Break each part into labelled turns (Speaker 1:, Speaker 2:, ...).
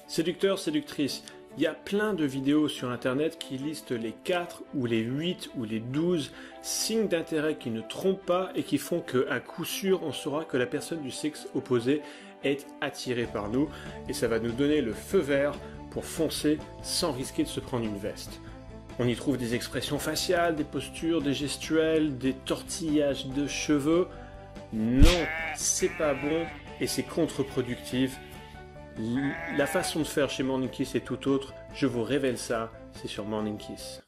Speaker 1: Séducteur, séductrice, il y a plein de vidéos sur internet qui listent les 4 ou les 8 ou les 12 signes d'intérêt qui ne trompent pas et qui font qu'à coup sûr on saura que la personne du sexe opposé est attirée par nous et ça va nous donner le feu vert pour foncer sans risquer de se prendre une veste. On y trouve des expressions faciales, des postures, des gestuels, des tortillages de cheveux. Non, c'est pas bon et c'est contre-productif. La façon de faire chez Morning Kiss est tout autre, je vous révèle ça, c'est sur Morning Kiss.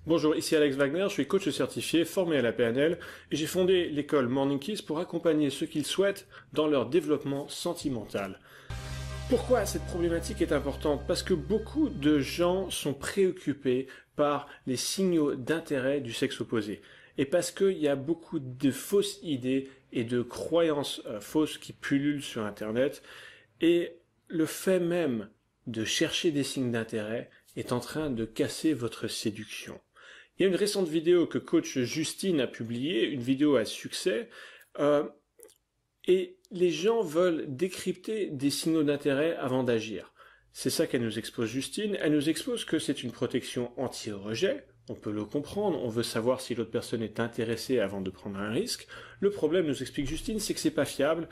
Speaker 1: Bonjour, ici Alex Wagner, je suis coach certifié, formé à la PNL, et j'ai fondé l'école Morning Kiss pour accompagner ceux qu'ils souhaitent dans leur développement sentimental. Pourquoi cette problématique est importante? Parce que beaucoup de gens sont préoccupés par les signaux d'intérêt du sexe opposé. Et parce qu'il y a beaucoup de fausses idées et de croyances fausses qui pullulent sur Internet. Et le fait même de chercher des signes d'intérêt est en train de casser votre séduction. Il y a une récente vidéo que coach Justine a publiée, une vidéo à succès, et les gens veulent décrypter des signaux d'intérêt avant d'agir. C'est ça qu'elle nous expose Justine. Elle nous expose que c'est une protection anti-rejet. On peut le comprendre. On veut savoir si l'autre personne est intéressée avant de prendre un risque. Le problème, nous explique Justine, c'est que c'est pas fiable.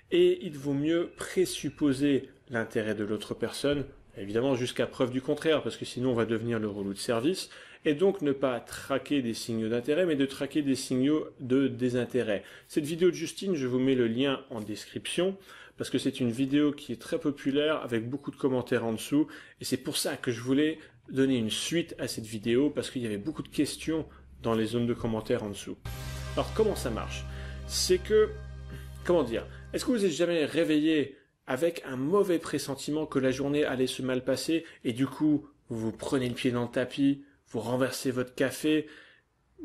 Speaker 1: Et il vaut mieux présupposer l'intérêt de l'autre personne, évidemment jusqu'à preuve du contraire, parce que sinon on va devenir le relou de service, et donc ne pas traquer des signaux d'intérêt, mais de traquer des signaux de désintérêt. Cette vidéo de Justine, je vous mets le lien en description, parce que c'est une vidéo qui est très populaire, avec beaucoup de commentaires en dessous, et c'est pour ça que je voulais donner une suite à cette vidéo, parce qu'il y avait beaucoup de questions dans les zones de commentaires en dessous. Alors comment ça marche? C'est que, comment dire, est-ce que vous êtes jamais réveillé avec un mauvais pressentiment que la journée allait se mal passer, et du coup, vous prenez le pied dans le tapis, vous renversez votre café,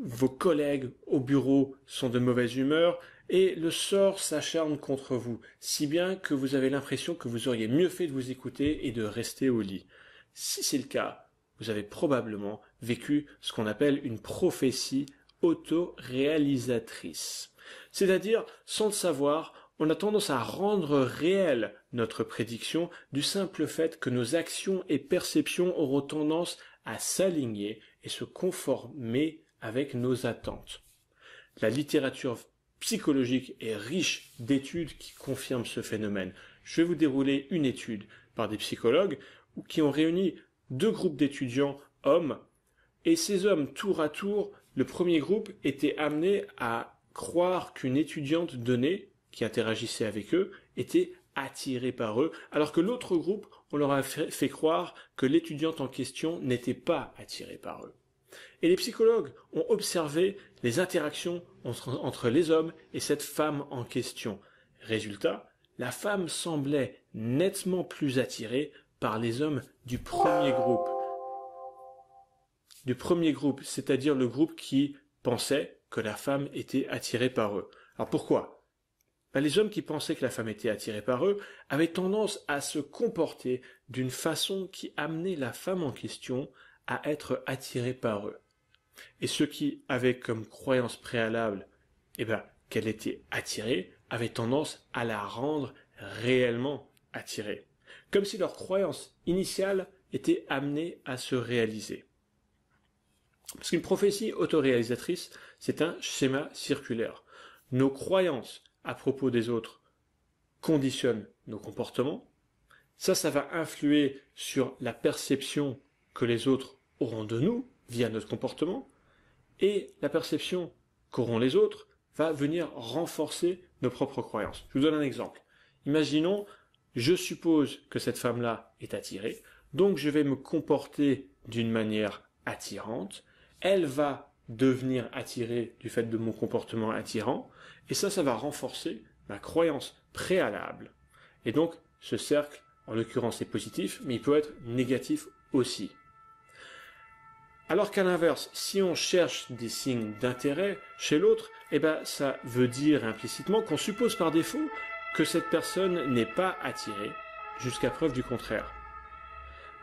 Speaker 1: vos collègues au bureau sont de mauvaise humeur, et le sort s'acharne contre vous, si bien que vous avez l'impression que vous auriez mieux fait de vous écouter et de rester au lit. Si c'est le cas, vous avez probablement vécu ce qu'on appelle une prophétie auto-réalisatrice. C'est-à-dire, sans le savoir, on a tendance à rendre réelle notre prédiction du simple fait que nos actions et perceptions auront tendance à s'aligner et se conformer avec nos attentes. La littérature psychologique est riche d'études qui confirment ce phénomène. Je vais vous dérouler une étude par des psychologues qui ont réuni 2 groupes d'étudiants hommes, et ces hommes, tour à tour, le premier groupe était amené à croire qu'une étudiante donnée, qui interagissait avec eux, était attirée par eux, alors que l'autre groupe, on leur a fait croire que l'étudiante en question n'était pas attirée par eux. Et les psychologues ont observé les interactions entre les hommes et cette femme en question. Résultat, la femme semblait nettement plus attirée par les hommes du premier groupe. Du premier groupe, c'est-à-dire le groupe qui pensait que la femme était attirée par eux. Alors pourquoi? Les hommes qui pensaient que la femme était attirée par eux avaient tendance à se comporter d'une façon qui amenait la femme en question à être attirée par eux. Et ceux qui avaient comme croyance préalable qu'elle était attirée avaient tendance à la rendre réellement attirée. Comme si leur croyance initiale était amenée à se réaliser. Parce qu'une prophétie autoréalisatrice, c'est un schéma circulaire. Nos croyances à propos des autres conditionnent nos comportements. Ça va influer sur la perception que les autres auront de nous via notre comportement. Et la perception qu'auront les autres va venir renforcer nos propres croyances. Je vous donne un exemple. Imaginons, je suppose que cette femme-là est attirée, donc je vais me comporter d'une manière attirante. Elle va devenir attirée du fait de mon comportement attirant, et ça va renforcer ma croyance préalable. Et donc, ce cercle, en l'occurrence, est positif, mais il peut être négatif aussi. Alors qu'à l'inverse, si on cherche des signes d'intérêt chez l'autre, ça veut dire implicitement qu'on suppose par défaut que cette personne n'est pas attirée, jusqu'à preuve du contraire.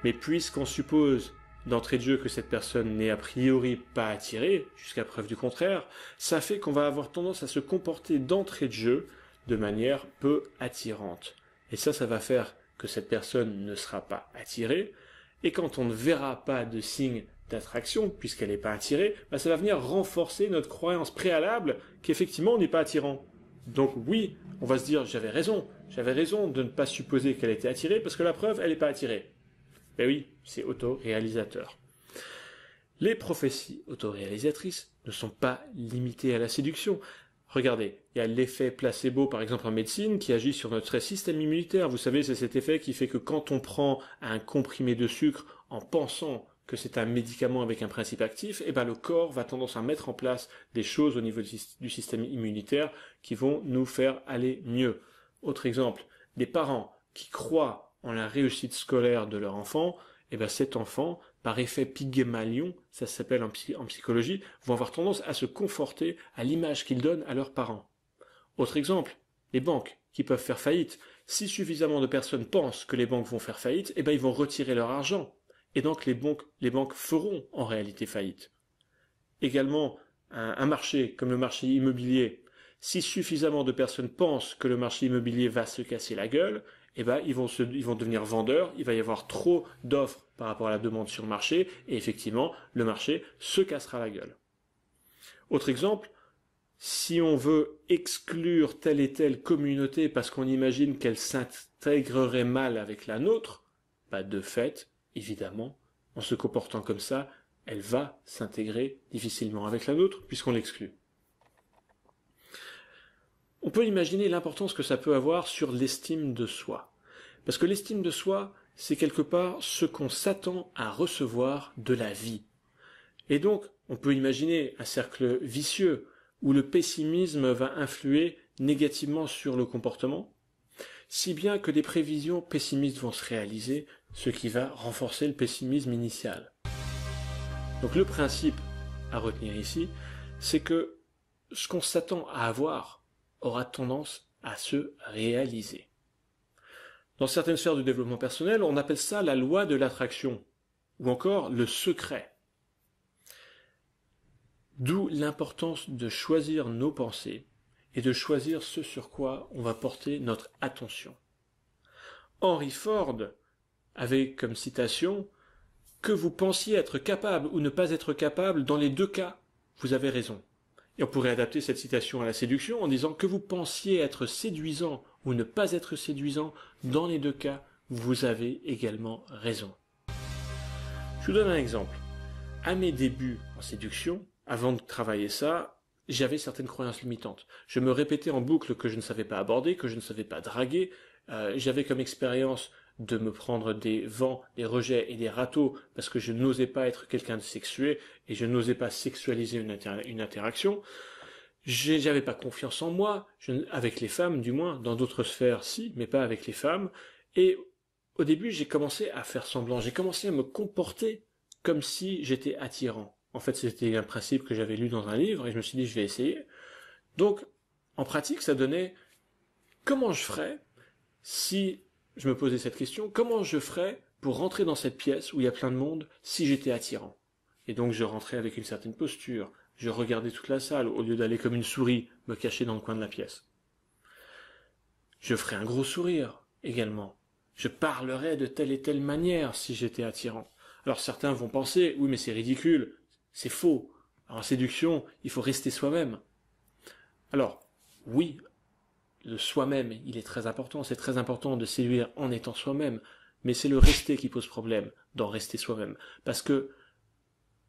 Speaker 1: Mais puisqu'on suppose d'entrée de jeu que cette personne n'est a priori pas attirée, jusqu'à preuve du contraire, ça fait qu'on va avoir tendance à se comporter d'entrée de jeu de manière peu attirante. Et ça va faire que cette personne ne sera pas attirée, et quand on ne verra pas de signe d'attraction, puisqu'elle n'est pas attirée, ça va venir renforcer notre croyance préalable qu'effectivement on n'est pas attirant. Donc oui, on va se dire j'avais raison de ne pas supposer qu'elle était attirée, parce que la preuve, elle n'est pas attirée. Ben oui, c'est autoréalisateur. Les prophéties autoréalisatrices ne sont pas limitées à la séduction. Regardez, il y a l'effet placebo, par exemple en médecine, qui agit sur notre système immunitaire. Vous savez, c'est cet effet qui fait que quand on prend un comprimé de sucre en pensant que c'est un médicament avec un principe actif, le corps va tendance à mettre en place des choses au niveau du système immunitaire qui vont nous faire aller mieux. Autre exemple, des parents qui croient en la réussite scolaire de leur enfant, cet enfant, par effet Pygmalion, ça s'appelle en psychologie, vont avoir tendance à se conforter à l'image qu'ils donnent à leurs parents. Autre exemple, les banques qui peuvent faire faillite. Si suffisamment de personnes pensent que les banques vont faire faillite, ils vont retirer leur argent. Et donc les banques feront en réalité faillite. Également, un marché comme le marché immobilier, si suffisamment de personnes pensent que le marché immobilier va se casser la gueule, ils vont devenir vendeurs, il va y avoir trop d'offres par rapport à la demande sur le marché, et effectivement, le marché se cassera la gueule. Autre exemple, si on veut exclure telle et telle communauté parce qu'on imagine qu'elle s'intégrerait mal avec la nôtre, de fait, évidemment, en se comportant comme ça, elle va s'intégrer difficilement avec la nôtre puisqu'on l'exclut. On peut imaginer l'importance que ça peut avoir sur l'estime de soi. Parce que l'estime de soi, c'est quelque part ce qu'on s'attend à recevoir de la vie. Et donc, on peut imaginer un cercle vicieux où le pessimisme va influer négativement sur le comportement, si bien que des prévisions pessimistes vont se réaliser, ce qui va renforcer le pessimisme initial. Donc le principe à retenir ici, c'est que ce qu'on s'attend à avoir aura tendance à se réaliser. Dans certaines sphères du développement personnel, on appelle ça la loi de l'attraction, ou encore le secret. D'où l'importance de choisir nos pensées et de choisir ce sur quoi on va porter notre attention. Henry Ford avait comme citation « Que vous pensiez être capable ou ne pas être capable, dans les deux cas, vous avez raison ». Et on pourrait adapter cette citation à la séduction en disant que vous pensiez être séduisant ou ne pas être séduisant, dans les deux cas, vous avez également raison. Je vous donne un exemple. À mes débuts en séduction, avant de travailler ça, j'avais certaines croyances limitantes. Je me répétais en boucle que je ne savais pas aborder, que je ne savais pas draguer. J'avais comme expérience de me prendre des vents, des rejets et des râteaux parce que je n'osais pas être quelqu'un de sexué et je n'osais pas sexualiser une interaction. J'avais pas confiance en moi, avec les femmes du moins, dans d'autres sphères si, mais pas avec les femmes. Et au début, j'ai commencé à faire semblant, j'ai commencé à me comporter comme si j'étais attirant. En fait, c'était un principe que j'avais lu dans un livre et je me suis dit je vais essayer. Donc, en pratique, ça donnait comment je ferais si je me posais cette question, comment je ferais pour rentrer dans cette pièce où il y a plein de monde si j'étais attirant? Et donc je rentrais avec une certaine posture, je regardais toute la salle au lieu d'aller comme une souris me cacher dans le coin de la pièce. Je ferais un gros sourire également. Je parlerais de telle et telle manière si j'étais attirant. Alors certains vont penser, oui mais c'est ridicule, c'est faux. En séduction, il faut rester soi-même. Alors, oui, le soi-même, il est très important, c'est très important de séduire en étant soi-même, mais c'est le rester qui pose problème, d'en rester soi-même. Parce que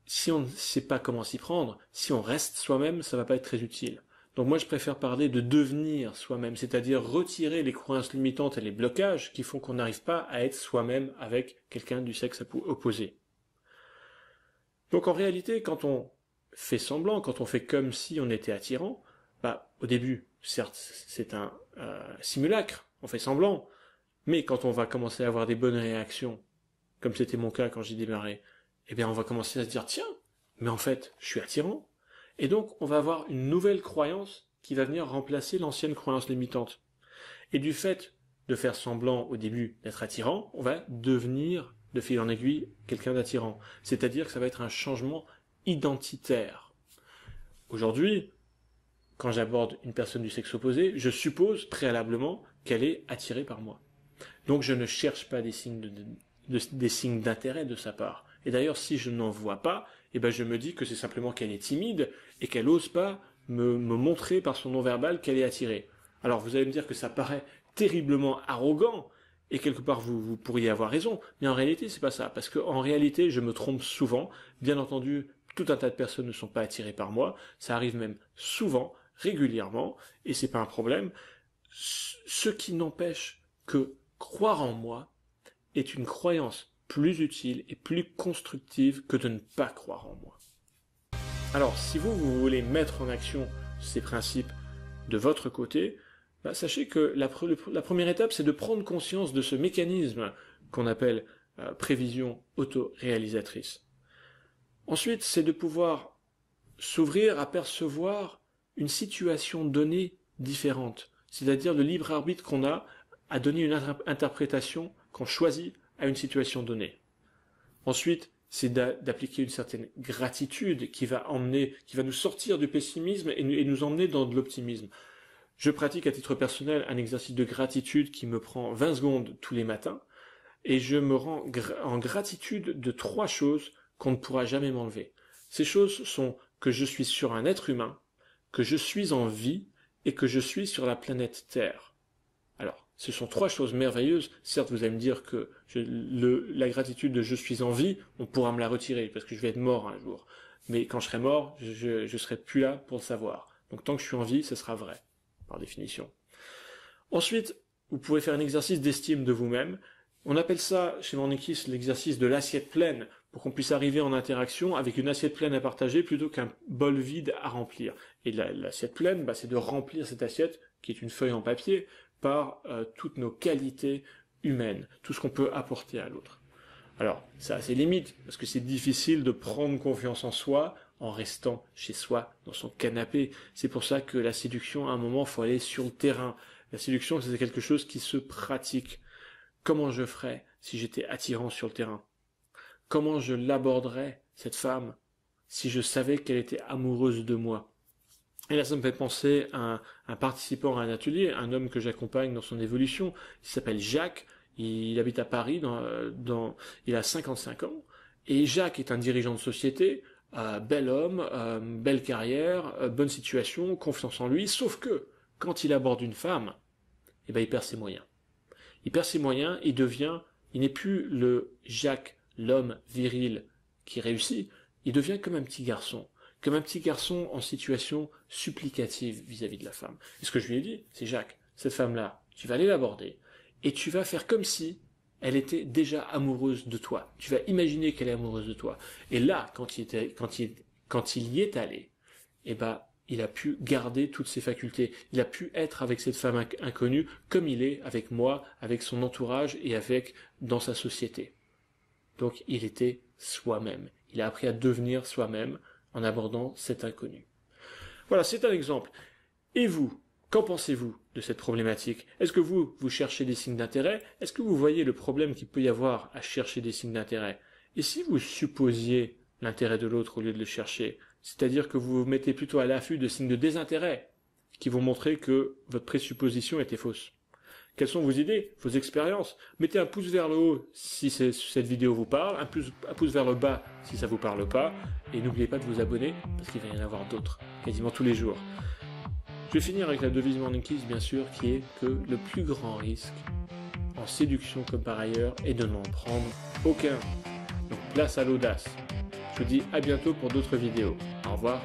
Speaker 1: si on ne sait pas comment s'y prendre, si on reste soi-même, ça va pas être très utile. Donc moi je préfère parler de devenir soi-même, c'est-à-dire retirer les croyances limitantes et les blocages qui font qu'on n'arrive pas à être soi-même avec quelqu'un du sexe opposé. Donc en réalité, quand on fait semblant, quand on fait comme si on était attirant, au début, certes, c'est un simulacre, on fait semblant, mais quand on va commencer à avoir des bonnes réactions, comme c'était mon cas quand j'ai démarré, on va commencer à se dire, tiens, mais en fait, je suis attirant. Et donc, on va avoir une nouvelle croyance qui va venir remplacer l'ancienne croyance limitante. Et du fait de faire semblant au début d'être attirant, on va devenir de fil en aiguille, quelqu'un d'attirant. C'est-à-dire que ça va être un changement identitaire. Aujourd'hui, quand j'aborde une personne du sexe opposé, je suppose préalablement qu'elle est attirée par moi. Donc je ne cherche pas des signes d'intérêt de sa part. Et d'ailleurs, si je n'en vois pas, eh ben je me dis que c'est simplement qu'elle est timide et qu'elle n'ose pas me montrer par son non-verbal qu'elle est attirée. Alors vous allez me dire que ça paraît terriblement arrogant, et quelque part vous pourriez avoir raison, mais en réalité c'est pas ça, parce qu'en réalité je me trompe souvent. Bien entendu, tout un tas de personnes ne sont pas attirées par moi, ça arrive même souvent, régulièrement, et c'est pas un problème. Ce qui n'empêche que croire en moi est une croyance plus utile et plus constructive que de ne pas croire en moi. Alors, si vous voulez mettre en action ces principes de votre côté, sachez que la première étape, c'est de prendre conscience de ce mécanisme qu'on appelle prévision autoréalisatrice. Ensuite, c'est de pouvoir s'ouvrir à percevoir une situation donnée différente, c'est-à-dire le libre arbitre qu'on a à donner une interprétation qu'on choisit à une situation donnée. Ensuite, c'est d'appliquer une certaine gratitude qui va nous sortir du pessimisme et nous emmener dans de l'optimisme. Je pratique à titre personnel un exercice de gratitude qui me prend 20 secondes tous les matins, et je me rends en gratitude de 3 choses qu'on ne pourra jamais m'enlever. Ces choses sont que je suis sur un être humain, que je suis en vie et que je suis sur la planète Terre. Alors, ce sont 3 choses merveilleuses. Certes, vous allez me dire que la gratitude de je suis en vie, on pourra me la retirer parce que je vais être mort un jour. Mais quand je serai mort, je serai plus là pour le savoir. Donc tant que je suis en vie, ce sera vrai, par définition. Ensuite, vous pouvez faire un exercice d'estime de vous-même. On appelle ça, chez Morning-Kiss, l'exercice de l'assiette pleine, pour qu'on puisse arriver en interaction avec une assiette pleine à partager plutôt qu'un bol vide à remplir. Et l'assiette pleine, c'est de remplir cette assiette, qui est une feuille en papier, par toutes nos qualités humaines, tout ce qu'on peut apporter à l'autre. Alors, ça a ses limites, parce que c'est difficile de prendre confiance en soi en restant chez soi, dans son canapé. C'est pour ça que la séduction, à un moment, il faut aller sur le terrain. La séduction, c'est quelque chose qui se pratique. Comment je ferais si j'étais attirant sur le terrain? Comment je l'aborderais, cette femme, si je savais qu'elle était amoureuse de moi? Et là, ça me fait penser à un participant à un atelier, un homme que j'accompagne dans son évolution. Il s'appelle Jacques, il habite à Paris, il a 55 ans. Et Jacques est un dirigeant de société, bel homme, belle carrière, bonne situation, confiance en lui, sauf que, quand il aborde une femme, il perd ses moyens. Il perd ses moyens, il n'est plus le Jacques, l'homme viril qui réussit, il devient comme un petit garçon en situation supplicative vis-à-vis de la femme. Et ce que je lui ai dit, c'est Jacques, cette femme-là, tu vas aller l'aborder, et tu vas faire comme si elle était déjà amoureuse de toi. Tu vas imaginer qu'elle est amoureuse de toi. Et là, quand il y est allé, il a pu garder toutes ses facultés. Il a pu être avec cette femme inconnue comme il est avec moi, avec son entourage et dans sa société. Donc il était soi-même. Il a appris à devenir soi-même en abordant cet inconnu. Voilà, c'est un exemple. Et vous, qu'en pensez-vous de cette problématique? Est-ce que vous cherchez des signes d'intérêt? Est-ce que vous voyez le problème qu'il peut y avoir à chercher des signes d'intérêt? Et si vous supposiez l'intérêt de l'autre au lieu de le chercher, c'est-à-dire que vous vous mettez plutôt à l'affût de signes de désintérêt qui vont montrer que votre présupposition était fausse? Quelles sont vos idées, vos expériences? Mettez un pouce vers le haut si cette vidéo vous parle, un pouce vers le bas si ça vous parle pas, et n'oubliez pas de vous abonner, parce qu'il va y en avoir d'autres, quasiment tous les jours. Je vais finir avec la devise Morning-Kiss, bien sûr, qui est que le plus grand risque, en séduction comme par ailleurs, est de n'en prendre aucun. Donc place à l'audace. Je vous dis à bientôt pour d'autres vidéos. Au revoir.